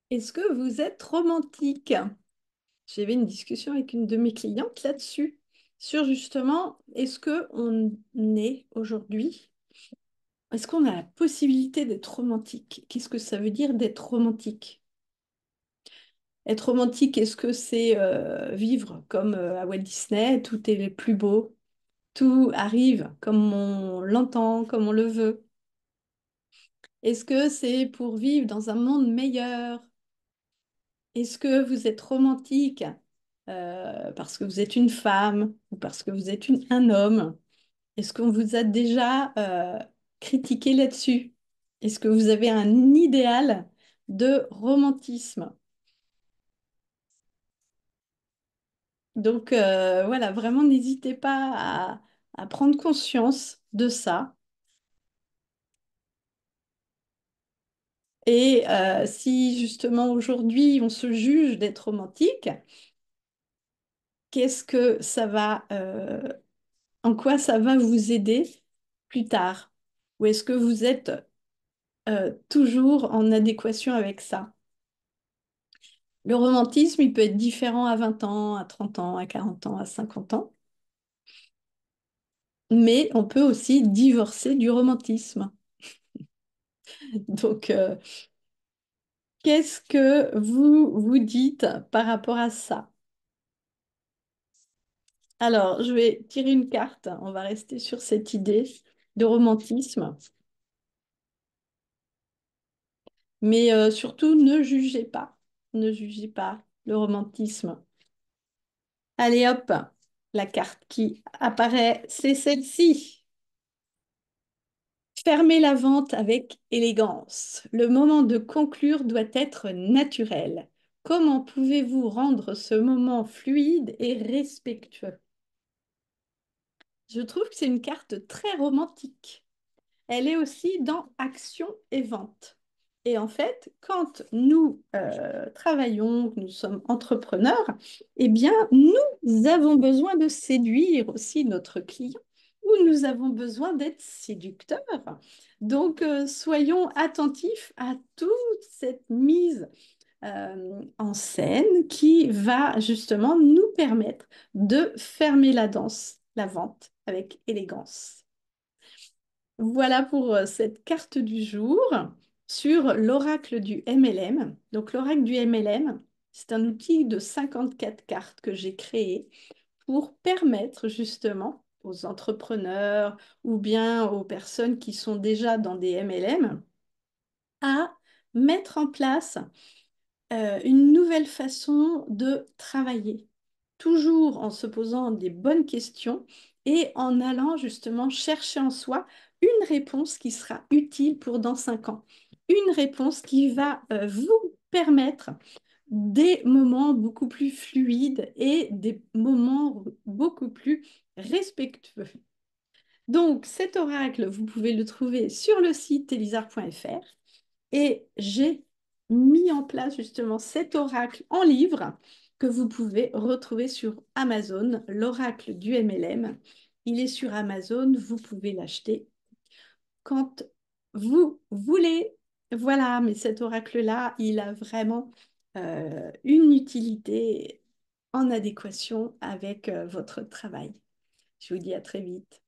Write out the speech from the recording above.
Est-ce que vous êtes romantique? J'avais une discussion avec une de mes clientes là-dessus, sur justement, est-ce que on est aujourd'hui, est-ce qu'on a la possibilité d'être romantique? Qu'est-ce que ça veut dire d'être romantique? Être romantique, est-ce que c'est vivre comme à Walt Disney, tout est le plus beau, tout arrive comme on l'entend, comme on le veut? Est-ce que c'est pour vivre dans un monde meilleur? Est-ce que vous êtes romantique parce que vous êtes une femme ou parce que vous êtes un homme? Est-ce qu'on vous a déjà critiqué là-dessus? Est-ce que vous avez un idéal de romantisme? Donc voilà, vraiment n'hésitez pas à prendre conscience de ça. Et si justement aujourd'hui on se juge d'être romantique, qu'est-ce que ça va en quoi ça va vous aider plus tard? Ou est-ce que vous êtes toujours en adéquation avec ça? Le romantisme, il peut être différent à 20 ans, à 30 ans, à 40 ans, à 50 ans, mais on peut aussi divorcer du romantisme. Donc, qu'est-ce que vous vous dites par rapport à ça? Alors, je vais tirer une carte. On va rester sur cette idée de romantisme. Mais surtout, ne jugez pas. Ne jugez pas le romantisme. Allez hop, la carte qui apparaît, c'est celle-ci. Fermez la vente avec élégance. Le moment de conclure doit être naturel. Comment pouvez-vous rendre ce moment fluide et respectueux? Je trouve que c'est une carte très romantique. Elle est aussi dans action et vente. Et en fait, quand nous travaillons, que nous sommes entrepreneurs, eh bien, nous avons besoin de séduire aussi notre client ou nous avons besoin d'être séducteurs. Donc, soyons attentifs à toute cette mise en scène qui va justement nous permettre de fermer la danse, la vente avec élégance. Voilà pour cette carte du jour sur l'oracle du MLM. Donc l'oracle du MLM, c'est un outil de 54 cartes que j'ai créé pour permettre justement aux entrepreneurs ou bien aux personnes qui sont déjà dans des MLM à mettre en place une nouvelle façon de travailler, toujours en se posant des bonnes questions et en allant justement chercher en soi une réponse qui sera utile pour dans 5 ans, une réponse qui va vous permettre des moments beaucoup plus fluides et des moments beaucoup plus respectueux. Donc cet oracle, vous pouvez le trouver sur le site elisar.fr. Et j'ai mis en place justement cet oracle en livre que vous pouvez retrouver sur Amazon, l'oracle du MLM. Il est sur Amazon, vous pouvez l'acheter quand vous voulez. Voilà, mais cet oracle-là, il a vraiment une utilité en adéquation avec votre travail. Je vous dis à très vite.